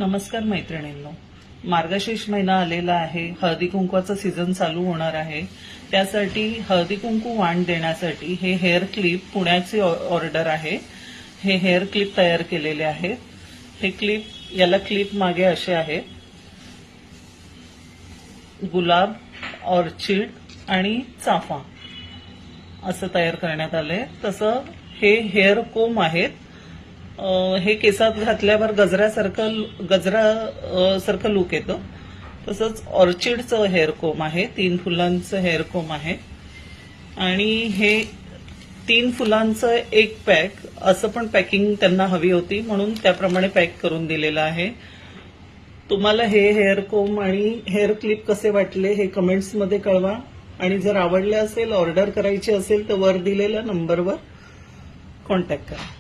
नमस्कार मैत्रिणींनो, मार्गशीर्ष महिना आलेला आहे. हळदी कुंकवाचा सीझन चालू होणार आहे. त्यासाठी हळदी कुंकू वाण देण्यासाठी हे हेअर क्लिप पुण्याची ऑर्डर आहे. हे हेअर क्लिप तयार केलेले आहेत. हे क्लिप याला क्लिप मागे असे आहेत, गुलाब, ऑर्चिड आणि चाफा असं तयार करण्यात आले. तसं हे हेअर कोम आहेत. हे केसात घातल्यावर गजरासारखं लुक येतं. तसंच ऑर्चिडचं हेअर कोम आहे, 3 फुलांचं हेअर कोम आहे. आणि हे 3 फुलांचं एक पॅक असं पण पॅकिंग त्यांना हवी होती, म्हणून त्याप्रमाणे पॅक करून दिलेलं आहे. तुम्हाला हे हेअर कोम आणि हेअर क्लिप कसे वाटले हे कमेंट्समध्ये कळवा. आणि जर आवडले असेल, ऑर्डर करायची असेल तर वर दिलेल्या नंबरवर कॉन्टॅक्ट करा.